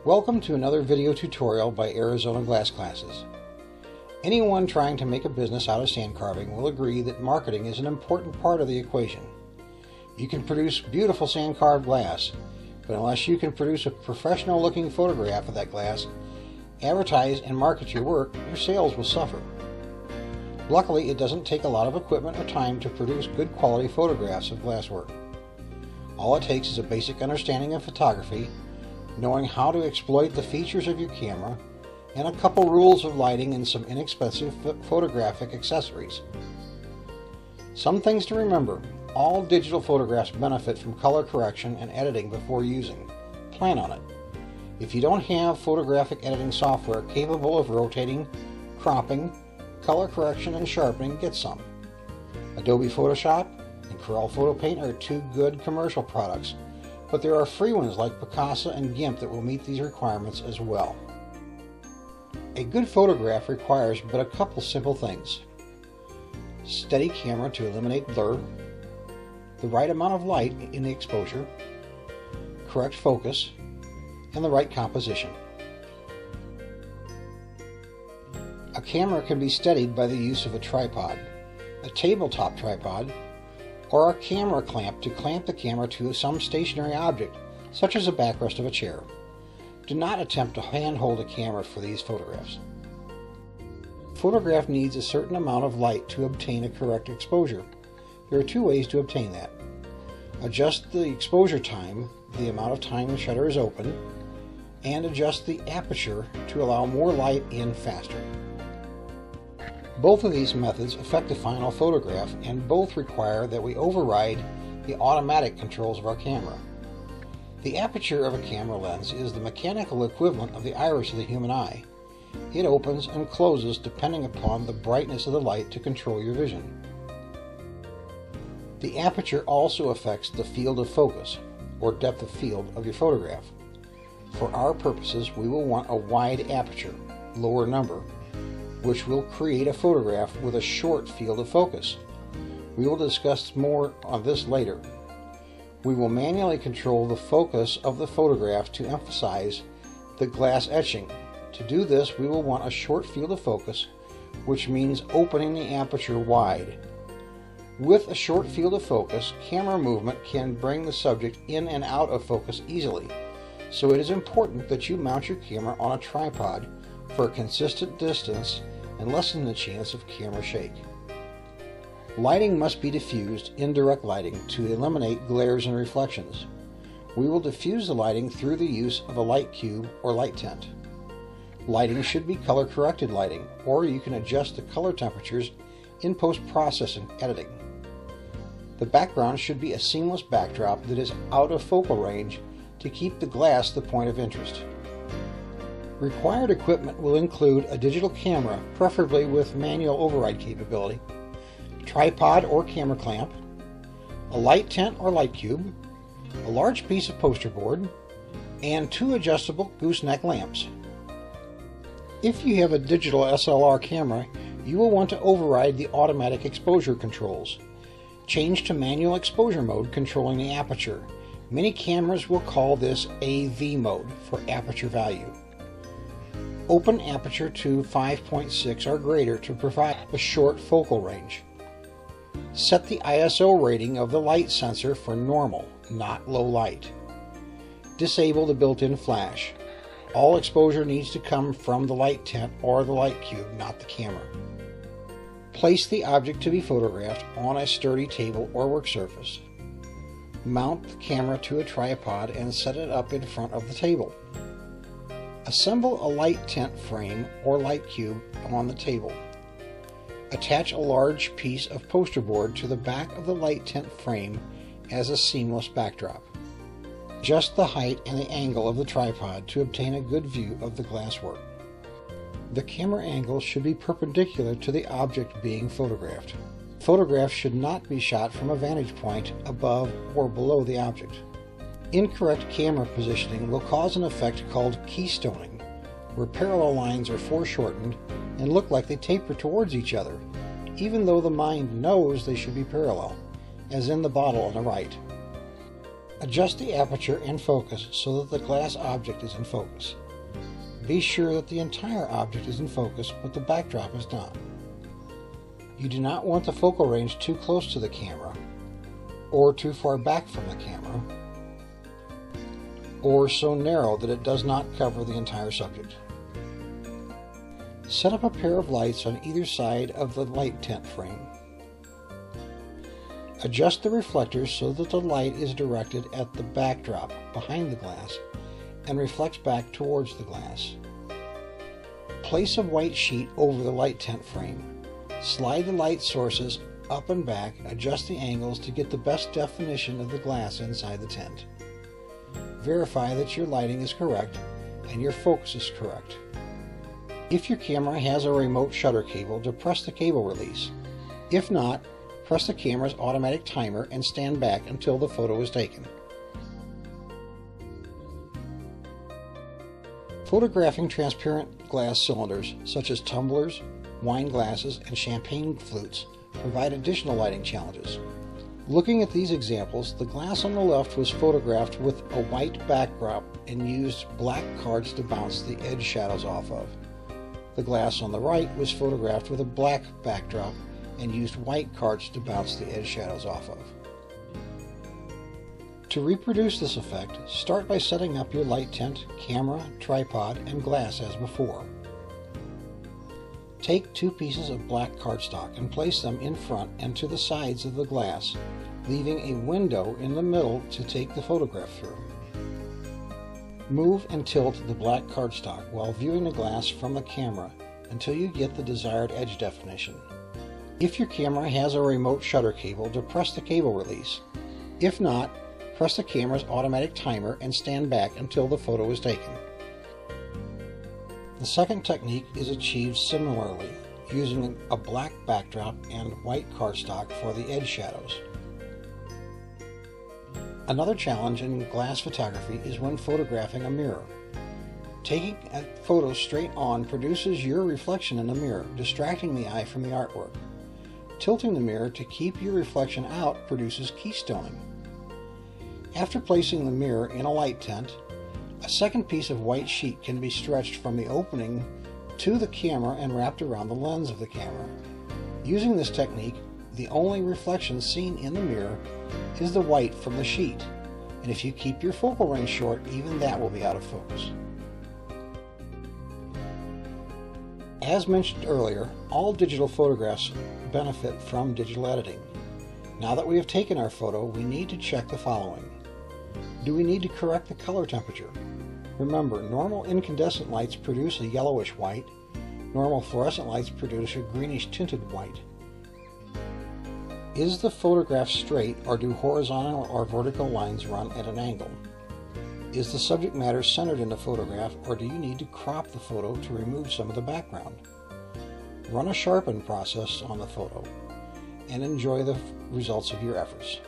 Welcome to another video tutorial by Arizona Glass Classes. Anyone trying to make a business out of sand carving will agree that marketing is an important part of the equation. You can produce beautiful sand carved glass, but unless you can produce a professional looking photograph of that glass, advertise and market your work, your sales will suffer. Luckily, it doesn't take a lot of equipment or time to produce good quality photographs of glasswork. All it takes is a basic understanding of photography, knowing how to exploit the features of your camera, and a couple rules of lighting and some inexpensive photographic accessories. Some things to remember: all digital photographs benefit from color correction and editing before using. Plan on it. If you don't have photographic editing software capable of rotating, cropping, color correction, and sharpening, get some. Adobe Photoshop and Corel Photo Paint are two good commercial products, but there are free ones like Picasa and GIMP that will meet these requirements as well. A good photograph requires but a couple simple things: steady camera to eliminate blur, the right amount of light in the exposure, correct focus, and the right composition. A camera can be steadied by the use of a tripod, a tabletop tripod, or a camera clamp to clamp the camera to some stationary object, such as the backrest of a chair. Do not attempt to handhold a camera for these photographs. A photograph needs a certain amount of light to obtain a correct exposure. There are two ways to obtain that. Adjust the exposure time, the amount of time the shutter is open, and adjust the aperture to allow more light in faster. Both of these methods affect the final photograph, and both require that we override the automatic controls of our camera. The aperture of a camera lens is the mechanical equivalent of the iris of the human eye. It opens and closes depending upon the brightness of the light to control your vision. The aperture also affects the field of focus, or depth of field, of your photograph. For our purposes, we will want a wide aperture, lower number, which will create a photograph with a short field of focus. We will discuss more on this later. We will manually control the focus of the photograph to emphasize the glass etching. To do this, we will want a short field of focus, which means opening the aperture wide. With a short field of focus, camera movement can bring the subject in and out of focus easily, so it is important that you mount your camera on a tripod for a consistent distance and lessen the chance of camera shake. Lighting must be diffused, indirect lighting, to eliminate glares and reflections. We will diffuse the lighting through the use of a light cube or light tent. Lighting should be color corrected lighting, or you can adjust the color temperatures in post-processing editing. The background should be a seamless backdrop that is out of focal range to keep the glass the point of interest. Required equipment will include a digital camera, preferably with manual override capability, tripod or camera clamp, a light tent or light cube, a large piece of poster board, and two adjustable gooseneck lamps. If you have a digital SLR camera, you will want to override the automatic exposure controls. Change to manual exposure mode, controlling the aperture. Many cameras will call this AV mode for aperture value. Open aperture to 5.6 or greater to provide a short focal range. Set the ISO rating of the light sensor for normal, not low light. Disable the built-in flash. All exposure needs to come from the light tent or the light cube, not the camera. Place the object to be photographed on a sturdy table or work surface. Mount the camera to a tripod and set it up in front of the table. Assemble a light tent frame or light cube on the table. Attach a large piece of poster board to the back of the light tent frame as a seamless backdrop. Adjust the height and the angle of the tripod to obtain a good view of the glasswork. The camera angle should be perpendicular to the object being photographed. Photographs should not be shot from a vantage point above or below the object. Incorrect camera positioning will cause an effect called keystoning, where parallel lines are foreshortened and look like they taper towards each other, even though the mind knows they should be parallel, as in the bottle on the right. Adjust the aperture and focus so that the glass object is in focus. Be sure that the entire object is in focus, but the backdrop is not. You do not want the focal range too close to the camera, or too far back from the camera, or so narrow that it does not cover the entire subject. Set up a pair of lights on either side of the light tent frame. Adjust the reflectors so that the light is directed at the backdrop behind the glass and reflects back towards the glass. Place a white sheet over the light tent frame. Slide the light sources up and back, adjust the angles to get the best definition of the glass inside the tent. Verify that your lighting is correct and your focus is correct. If your camera has a remote shutter cable, depress the cable release. If not, press the camera's automatic timer and stand back until the photo is taken. Photographing transparent glass cylinders, such as tumblers, wine glasses, and champagne flutes, provide additional lighting challenges. Looking at these examples, the glass on the left was photographed with a white backdrop and used black cards to bounce the edge shadows off of. The glass on the right was photographed with a black backdrop and used white cards to bounce the edge shadows off of. To reproduce this effect, start by setting up your light tent, camera, tripod, and glass as before. Take 2 pieces of black cardstock and place them in front and to the sides of the glass, leaving a window in the middle to take the photograph through. Move and tilt the black cardstock while viewing the glass from the camera until you get the desired edge definition. If your camera has a remote shutter cable, depress the cable release. If not, press the camera's automatic timer and stand back until the photo is taken. The second technique is achieved similarly, using a black backdrop and white cardstock for the edge shadows. Another challenge in glass photography is when photographing a mirror. Taking a photo straight on produces your reflection in the mirror, distracting the eye from the artwork. Tilting the mirror to keep your reflection out produces keystoning. After placing the mirror in a light tent, a second piece of white sheet can be stretched from the opening to the camera and wrapped around the lens of the camera. Using this technique, the only reflection seen in the mirror is the white from the sheet, and if you keep your focal range short, even that will be out of focus. As mentioned earlier, all digital photographs benefit from digital editing. Now that we have taken our photo, we need to check the following. Do we need to correct the color temperature? Remember, normal incandescent lights produce a yellowish white. Normal fluorescent lights produce a greenish tinted white. Is the photograph straight, or do horizontal or vertical lines run at an angle? Is the subject matter centered in the photograph, or do you need to crop the photo to remove some of the background? Run a sharpen process on the photo and enjoy the results of your efforts.